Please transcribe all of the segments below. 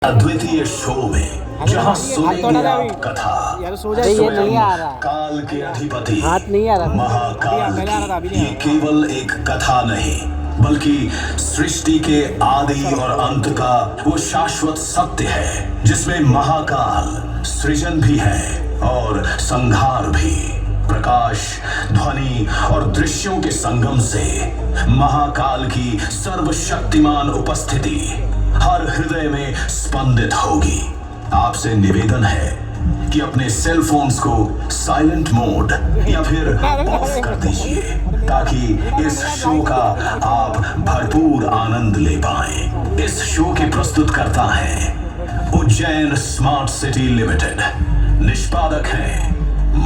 अद्वितीय शो में जहां सुनेंगे आप कथा स्वयं काल के अधिपति महाकाल की। ये केवल एक कथा नहीं बल्कि सृष्टि के आदि और अंत का वो शाश्वत सत्य है जिसमें महाकाल सृजन भी है और संहार भी। प्रकाश, ध्वनि और दृश्यों के संगम से महाकाल की सर्वशक्तिमान उपस्थिति हर हृदय में स्पंदित होगी। आपसे निवेदन है कि अपने सेल फोन्स को साइलेंट मोड या फिर ऑफ कर दीजिए ताकि इस शो का आप भरपूर आनंद ले पाएं। इस शो के प्रस्तुतकर्ता हैं उज्जैन स्मार्ट सिटी लिमिटेड। निष्पादक हैं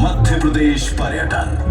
मध्य प्रदेश पर्यटन।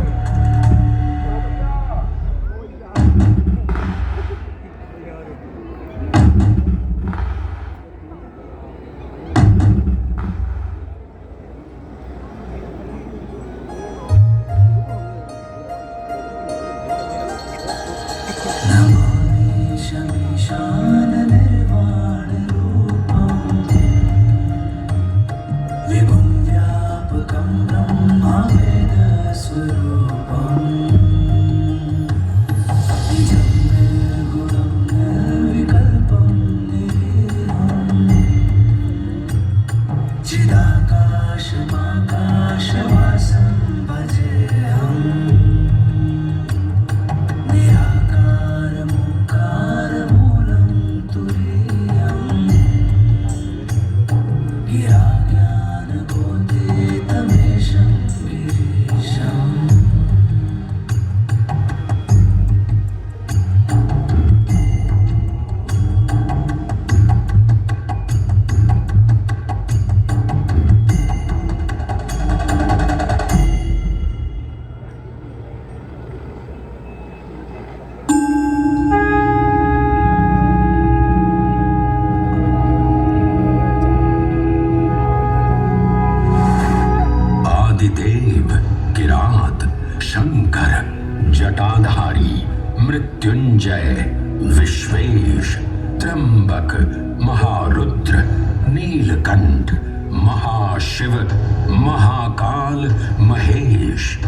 मृत्युंजय, विश्वेश, त्र्यंबक, महारुद्र, नीलकंठ, महाशिव, महाकाल, महेश।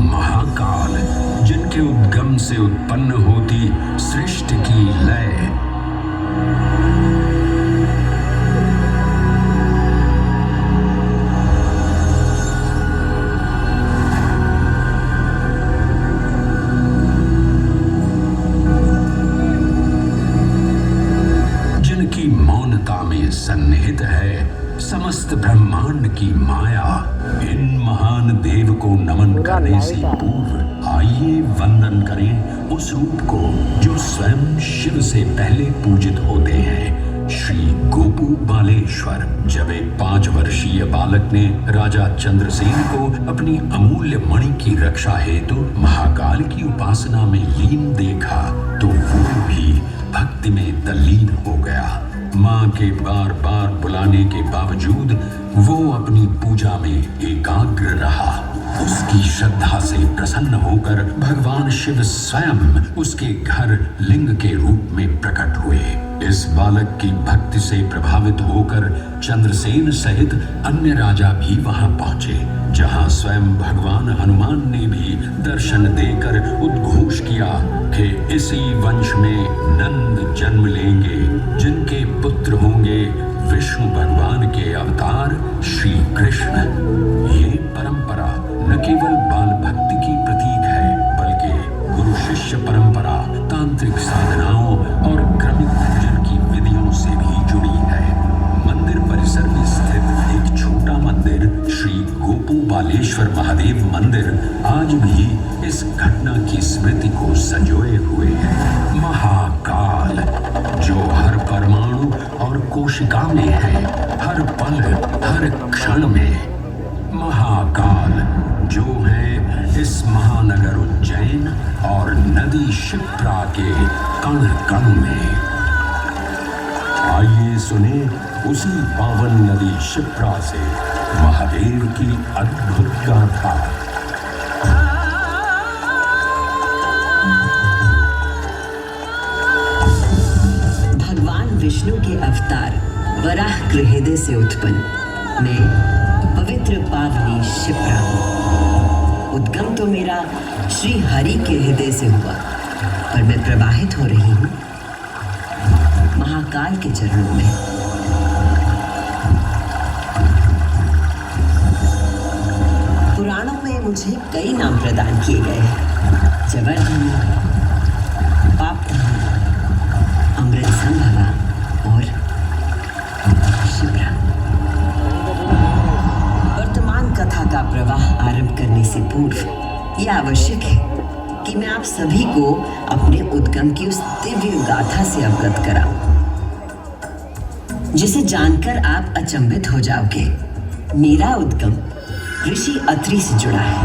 महाकाल जिनके उद्गम से उत्पन्न होती सृष्टि की लय। सन्निहित है समस्त ब्रह्मांड की माया। इन महान देव को नमन करने से पूर्व आइए वंदन करें उस रूप को जो स्वयं शिव से पहले पूजित होते हैं, श्री गोपू बालेश्वर। जब एक 5 वर्षीय बालक ने राजा चंद्रसेन को अपनी अमूल्य मणि की रक्षा हेतु महाकाल की उपासना में लीन देखा तो वो भी भक्ति में तल्लीन हो गया। माँ के बार बार बुलाने के बावजूद वो अपनी पूजा में एकाग्र रहा। उसकी श्रद्धा से प्रसन्न होकर भगवान शिव स्वयं उसके घर लिंग के रूप में प्रकट हुए। इस बालक की भक्ति से प्रभावित होकर चंद्रसेन सहित अन्य राजा भी वहां पहुंचे, जहां स्वयं भगवान हनुमान ने भी दर्शन देकर उद्घोष किया कि इसी वंश में नंद जन्म लेंगे जिनके पुत्र होंगे विष्णु भगवान के अवतार श्री कृष्ण। ये परंपरा न केवल बाल भक्ति की प्रतीक है बल्कि गुरु शिष्य परंपरा, तांत्रिक साधनाओं और क्रमिक पूजन की विधियों से भी जुड़ी है। मंदिर परिसर में स्थित एक छोटा मंदिर श्री गोपू बालेश्वर महादेव मंदिर आज भी इस घटना की स्मृति को संजोए हुए है। महाकाल जो हर परमाणु और कोशिका में है, हर पल हर क्षण में। महाकाल जो है इस महानगर उज्जैन और नदी शिप्रा के कण कण में। आइए सुने उसी पावन नदी शिप्रा से महादेव की अद्भुत गाथा। विष्णु के अवतार वराह हृदय से उत्पन्न मैं पवित्र पावनी शिप्रा हूँ। उद्गम तो मेरा श्री हरि के हृदय से हुआ, पर मैं प्रवाहित हो रही हूँ महाकाल के चरणों में। पुराणों में मुझे कई नाम प्रदान किए गए हैं, जबरधनी, पापधनी, अमृत संभवा और शिप्रा। वर्तमान कथा का प्रवाह आरंभ करने से पूर्व यह आवश्यक है कि मैं आप सभी को अपने उद्गम की उस दिव्य गाथा से अवगत कराऊं, जिसे जानकर आप अचंभित हो जाओगे। मेरा उद्गम ऋषि अत्रि से जुड़ा है,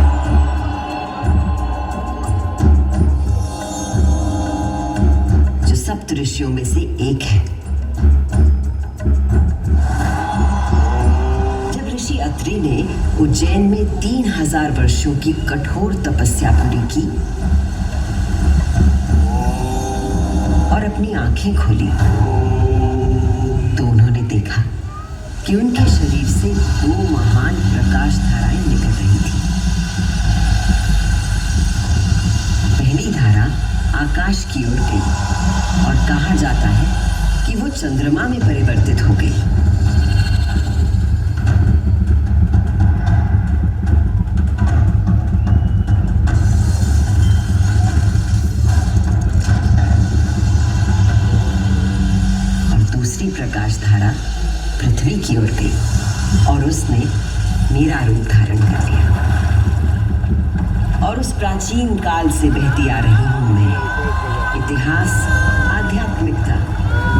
जो सप्त ऋषियों में से एक है। जब ऋषि अत्रि ने उज्जैन में 3000 वर्षों की कठोर तपस्या पूरी की और अपनी आंखें खोली, तो उन्होंने देखा कि उनके शरीर से 2 महान प्रकाश धाराएं निकल रही थी। पहली धारा आकाश की ओर गई और कहा जाता है कि वो चंद्रमा में परिवर्तित हो गई। और दूसरी प्रकाश धारा पृथ्वी की ओर गई और उसने मेरा रूप धारण कर लिया। और उस प्राचीन काल से बहती आ रही हूं मैं, इतिहास, आध्यात्मिकता,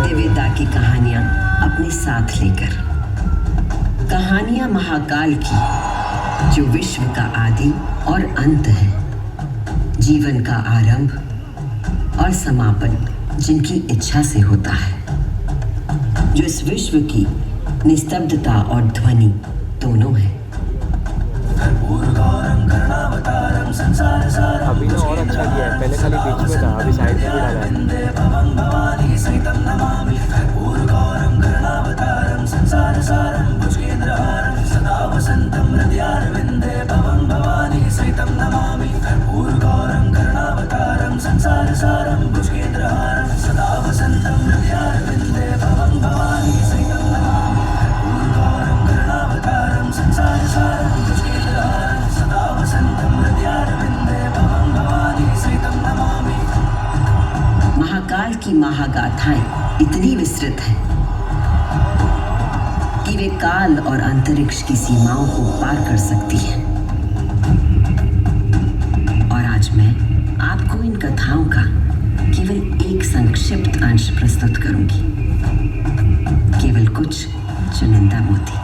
दिव्यता की कहानियां अपने साथ लेकर। कहानियां महाकाल की, जो विश्व का आदि और अंत है, जीवन का आरंभ और समापन जिनकी इच्छा से होता है, जो इस विश्व की निस्तब्धता और ध्वनि दोनों है। अभी तो और अच्छा किया है, पहले खाली बीच में था, अभी साइड में भी डाला महाकाल की महागाथाएं इतनी विस्तृत हैं कि वे काल और अंतरिक्ष की सीमाओं को पार कर सकती हैं। और आज मैं आपको इन कथाओं का केवल एक संक्षिप्त अंश प्रस्तुत करूंगी, केवल कुछ चुनिंदा मोती।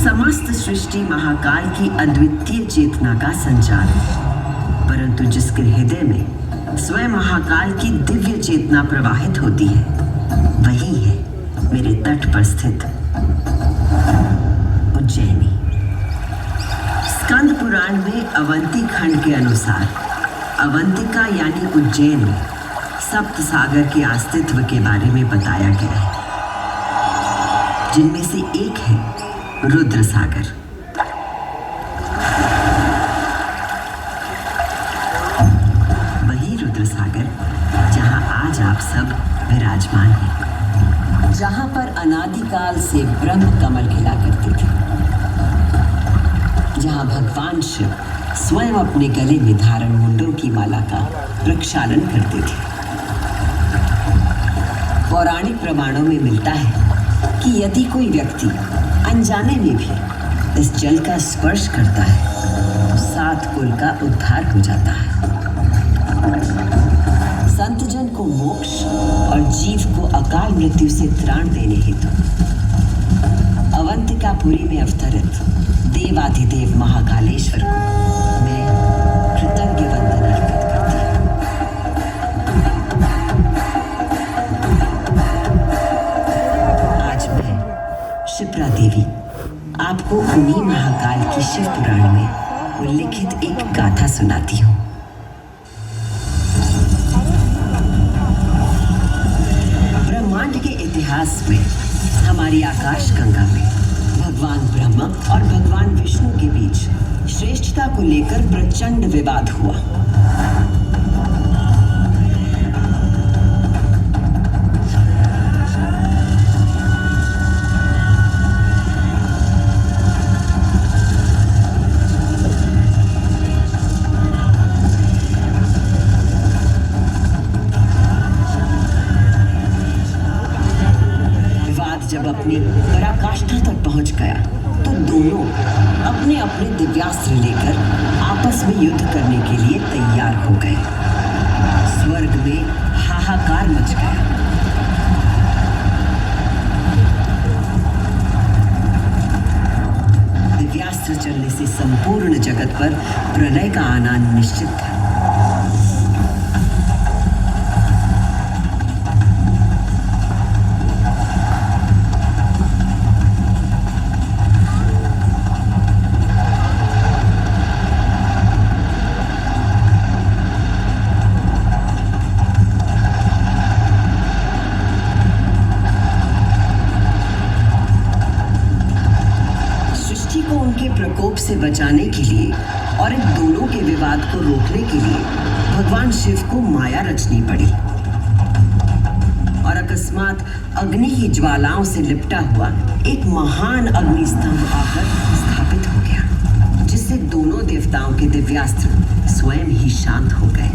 समस्त सृष्टि महाकाल की अद्वितीय चेतना का संचार है, परंतु जिसके हृदय में स्वयं महाकाल की दिव्य चेतना प्रवाहित होती है, वही है मेरे तट पर स्थित उज्जैनी। स्कंद पुराण में अवंती खंड के अनुसार अवंतिका यानी उज्जैन में सप्त सागर के अस्तित्व के बारे में बताया गया है, जिनमें से एक है रुद्र सागर। वही रुद्र सागर जहां आज आप सब विराजमान हैं, जहां पर अनादिकाल से ब्रह्म कमल खिला करते थे, जहां भगवान शिव स्वयं अपने गले में धारण मुंडों की माला का प्रक्षालन करते थे। पौराणिक प्रमाणों में मिलता है कि यदि कोई व्यक्ति अनजाने में भी इस जल का स्पर्श करता है तो 7 कुल का उद्धार हो जाता है। संतजन को मोक्ष और जीव को अकाल मृत्यु से त्राण देने हेतु अवंतिकापुरी में अवतरित देवाधिदेव महाकालेश्वर को मैं कृतज्ञ वंदन अर्पित करती हूँ। आज मैं शिप्रा देवी आपको उन्हीं महाकाल की शिव पुराण में उल्लिखित एक गाथा सुनाती हूँ। ब्रह्मांड के इतिहास में, हमारी आकाश गंगा में भगवान ब्रह्मा और भगवान विष्णु के बीच श्रेष्ठता को लेकर प्रचंड विवाद हुआ। जब अपनी पराकाष्ठा तक पहुंच गया तो दोनों अपने अपने दिव्यास्त्र लेकर आपस में युद्ध करने के लिए तैयार हो गए। स्वर्ग में हाहाकार मच गया। दिव्यास्त्र चलने से संपूर्ण जगत पर प्रलय का आना निश्चित था। प्रकोप से बचाने के लिए और इन दोनों के विवाद को रोकने के लिए भगवान शिव को माया रचनी पड़ी। और अकस्मात अग्नि की ज्वालाओं से लिपटा हुआ एक महान अग्निस्तंभ आकर स्थापित हो गया, जिससे दोनों देवताओं के दिव्यास्त्र स्वयं ही शांत हो गए।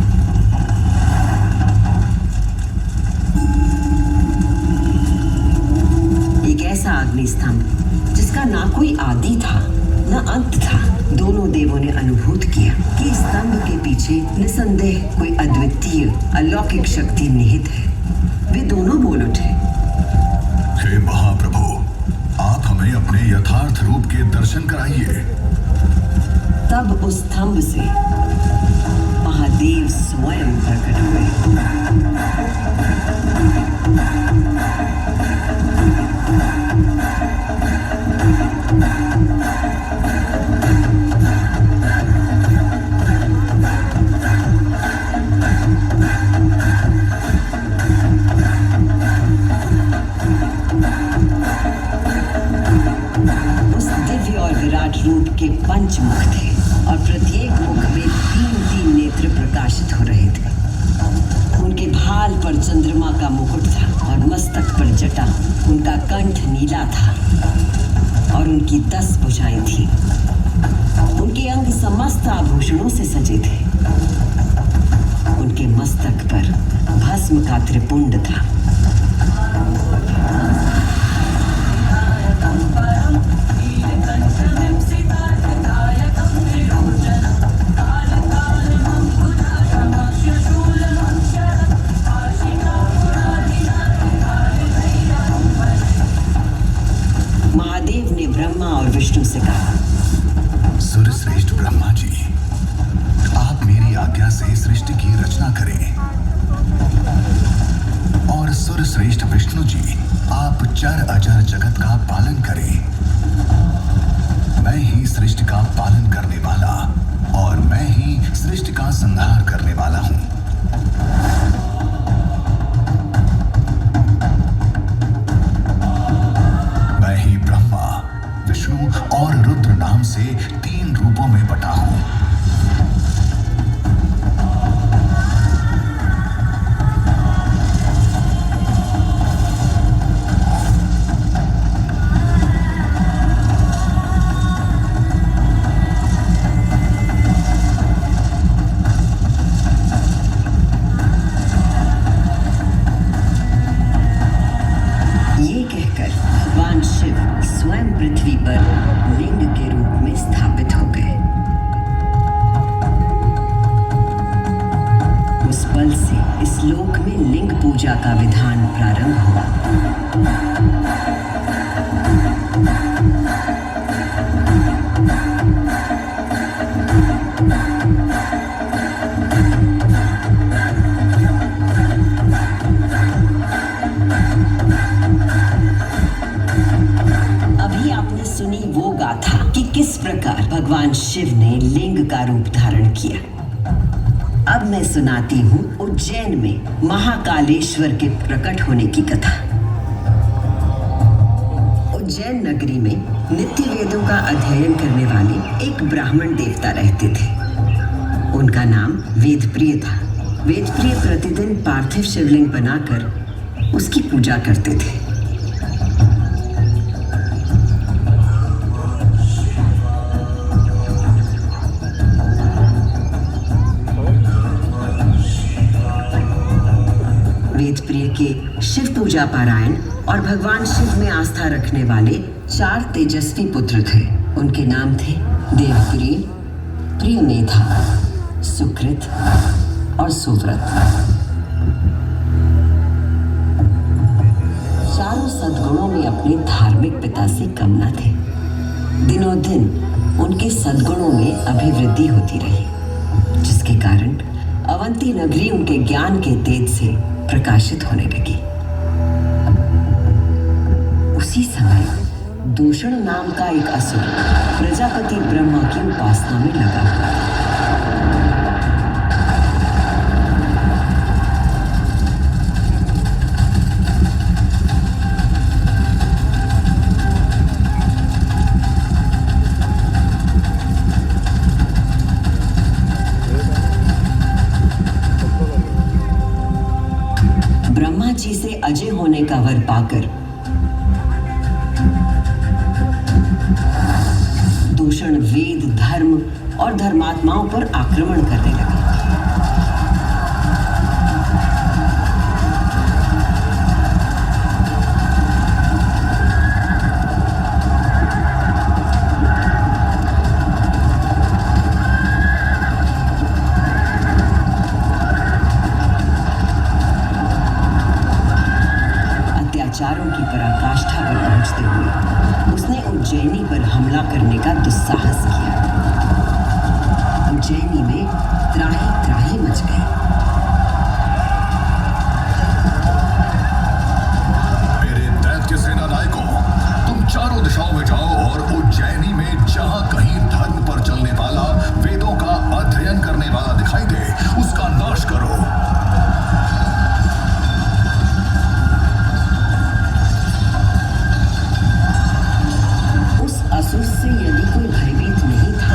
एक ऐसा अग्निस्तंभ जिसका ना कोई आदि था न अंत था। दोनों देवों ने अनुभूत किया कि इस स्तंभ के पीछे निसंदेह कोई अद्वितीय अलौकिक शक्ति निहित है। वे दोनों बोल उठे, हे महाप्रभु, आप हमें अपने यथार्थ रूप के दर्शन कराइए। तब उस स्तंभ से महादेव स्वयं प्रकट हुए। रूप के पंचमुख थे और प्रत्येक मुख में 3-3 नेत्र प्रकाशित हो रहे थे। उनके भाल पर चंद्रमा का मुकुट था और मस्तक पर जटा। उनका कंठ नीला था और उनकी 10 भुजाएं थी। उनके अंग समस्त आभूषणों से सजे थे। उनके मस्तक पर भस्म का त्रिपुंड था। महादेव ने ब्रह्मा और विष्णु से कहा, सूर्यश्रेष्ठ ब्रह्मा जी, आप मेरी आज्ञा से सृष्टि की रचना करें और सूर्यश्रेष्ठ विष्णु जी, आप चर अचर जगत का पालन करें। मैं ही सृष्टि का पालन करने वाला और मैं ही सृष्टि का संहार करने वाला हूं। मैं ही ब्रह्मा, विष्णु और रुद्र नाम से 3 रूपों में बटा हूं। पृथ्वी पर लिंग के रूप में स्थापित हो गए। उस पल से इस लोक में लिंग पूजा का विधान प्रारंभ हुआ। सुनी वो गाथा कि किस प्रकार भगवान शिव ने लिंग का रूप धारण किया। अब मैं सुनाती हूँ उज्जैन में महाकालेश्वर के प्रकट होने की कथा। नगरी में नित्य वेदों का अध्ययन करने वाले एक ब्राह्मण देवता रहते थे। उनका नाम वेदप्रिय था। वेदप्रिय प्रतिदिन पार्थिव शिवलिंग बनाकर उसकी पूजा करते थे। वेदप्रिय के शिव पूजा पारायण और भगवान शिव में आस्था रखने वाले 4 तेजस्वी पुत्र थे। उनके नाम थे देवप्रिय, प्रियमेधा, सुकृत और सुव्रत। चारों सद्गुणों में अपने धार्मिक पिता से कम न थे। दिनों दिन उनके सद्गुणों में अभिवृद्धि होती रही, जिसके कारण अवंती नगरी उनके ज्ञान के तेज से प्रकाशित होने लगी। उसी समय दूषण नाम का एक असुर प्रजापति ब्रह्मा की उपासना में लगा हुआ था। ब्रह्मा जी से अजय होने का वर पाकर दूषण वेद, धर्म और धर्मात्माओं पर आक्रमण करने लगे। अत्याचारों की पराकाष्ठा पर पहुंचते हुए उसने उज्जैनी पर हमला करने का दुस्साहस किया। उज्जैनी में त्राही त्राही मच गई। मेरे दैत्य सेना नायकों, तुम चारों दिशाओं में जाओ और उज्जैनी में जहां कहीं धर्म पर चलने वाला, वेदों का अध्ययन करने वाला दिखाई दे, उसका नाश करो। असुर से यदि कोई भयभीत नहीं था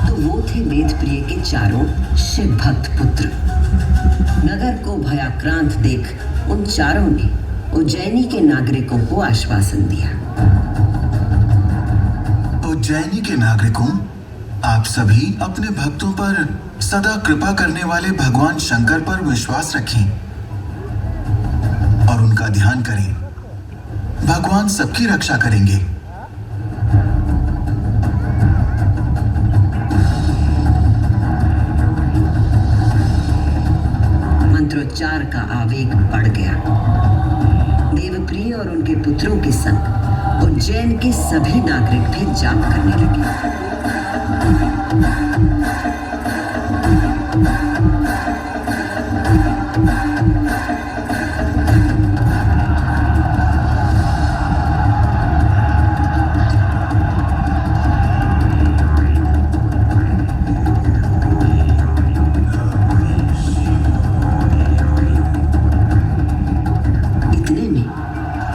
तो वो थे वेदप्रिय के चारों शिव भक्त पुत्र। नगर को भयाक्रांत देख उन चारों ने उज्जैनी के नागरिकों को आश्वासन दिया। उज्जैनी के नागरिकों, आप सभी अपने भक्तों पर सदा कृपा करने वाले भगवान शंकर पर विश्वास रखें और उनका ध्यान करें। भगवान सबकी रक्षा करेंगे। मंत्रोच्चार का आवेग बढ़ गया। देवप्रिय और उनके पुत्रों के संग उज्जैन के सभी नागरिक भी जाप करने लगे।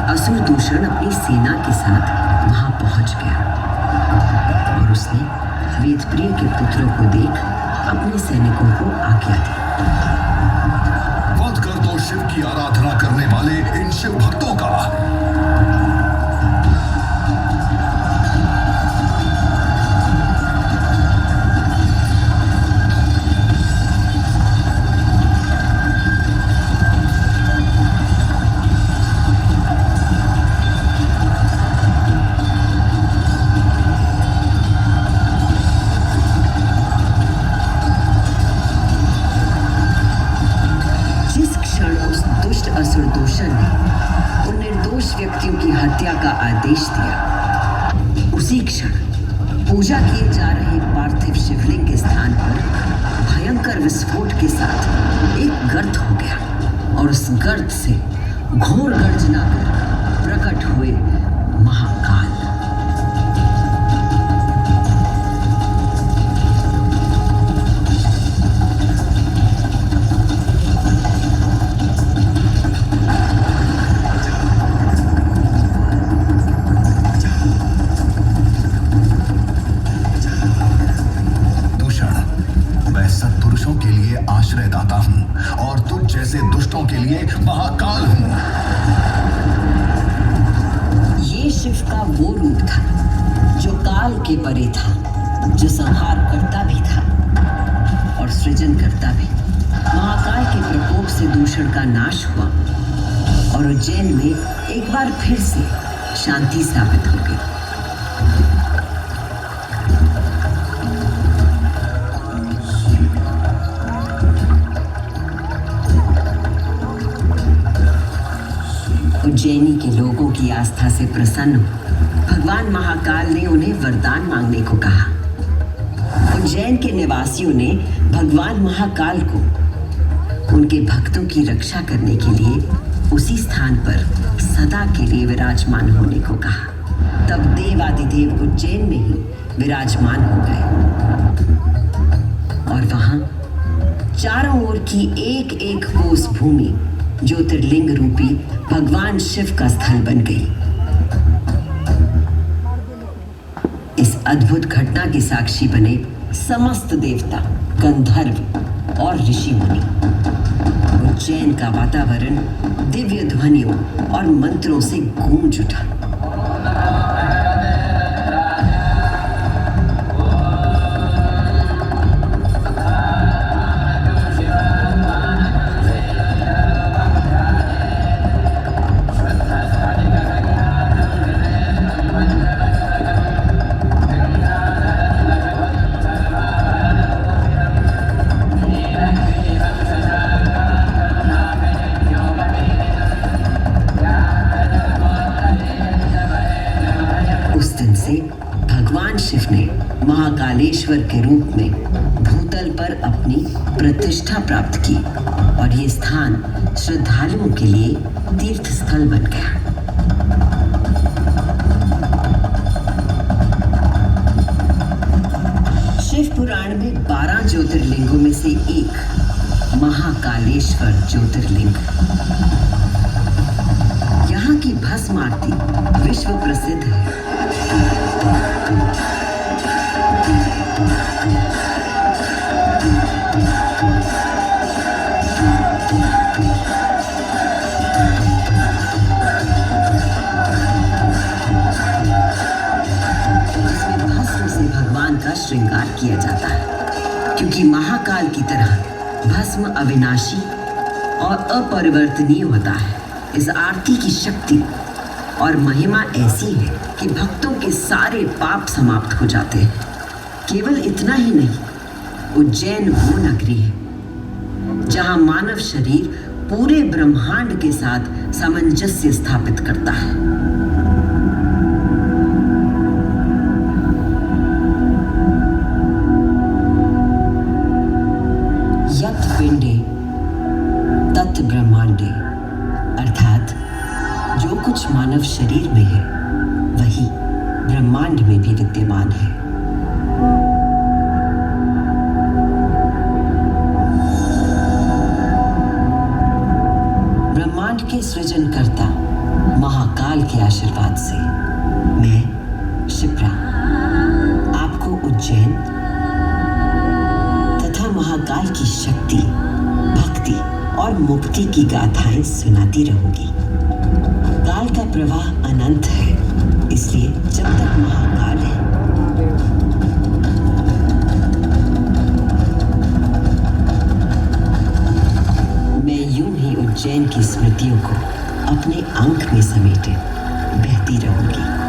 असुर दूषण अपनी सेना के साथ वहां पहुंच गया और उसने वेदप्रिय के पुत्रों को देख अपने सैनिकों को आज्ञा दी। वध कर दो शिव की आराधना करने वाले इन शिव भक्तों का। असुर दूषण ने उन निर्दोष व्यक्तियों की हत्या का आदेश दिया। उसी क्षण पूजा किए जा रहे पार्थिव शिवलिंग के स्थान पर भयंकर विस्फोट के साथ एक गर्त हो गया और उस गर्त से घोर गर्जना कर प्रकट हुए महाकाल। दुष्टों के लिए महाकाल हूँ। ये शिव का वो रूप था जो काल के परे था, जो संहार करता भी था और सृजन करता भी। महाकाल के प्रकोप से दूषण का नाश हुआ और उज्जैन में एक बार फिर से शांति स्थापित हो गई। उज्जैनी के लोगों की आस्था से प्रसन्न भगवान महाकाल ने उन्हें वरदान मांगने को कहा। उज्जैन के निवासियों ने भगवान महाकाल को उनके भक्तों की रक्षा करने के लिए उसी स्थान पर सदा के लिए विराजमान होने को कहा। तब देवादिदेव उज्जैन में ही विराजमान हो गए और वहां चारों ओर की एक एक कोस भूमि ज्योतिर्लिंग रूपी भगवान शिव का स्थल बन गई। इस अद्भुत घटना के साक्षी बने समस्त देवता, गंधर्व और ऋषि मुनि। उज्जैन का वातावरण दिव्य ध्वनियों और मंत्रों से गूंज उठा। भगवान शिव ने महाकालेश्वर के रूप में भूतल पर अपनी प्रतिष्ठा प्राप्त की और ये स्थान श्रद्धालुओं के लिए तीर्थ स्थल बन गया। शिव पुराण में 12 ज्योतिर्लिंगों में से एक महाकालेश्वर ज्योतिर्लिंग। यहाँ की भस्म आरती विश्व प्रसिद्ध है। भगवान का श्रृंगार किया जाता है क्योंकि महाकाल की तरह भस्म अविनाशी और अपरिवर्तनीय होता है। इस आरती की शक्ति और महिमा ऐसी है कि भक्तों के सारे पाप समाप्त हो जाते हैं। केवल इतना ही नहीं, उज्जैन वो नगरी है जहां मानव शरीर पूरे ब्रह्मांड के साथ सामंजस्य स्थापित करता है। यत् पिंडे तत् ब्रह्मांडे, अर्थात जो कुछ मानव शरीर में है वही ब्रह्मांड में भी विद्यमान है। ब्रह्मांड के सृजनकर्ता महाकाल के आशीर्वाद से मैं शिप्रा आपको उज्जैन तथा महाकाल की शक्ति, भक्ति और मुक्ति की गाथाएं सुनाती रहूंगी। काल का प्रवाह अनंत है, इसलिए जब तक महाकाल है मैं यूं ही उज्जैन की स्मृतियों को अपने अंक में समेटे बहती रहूंगी।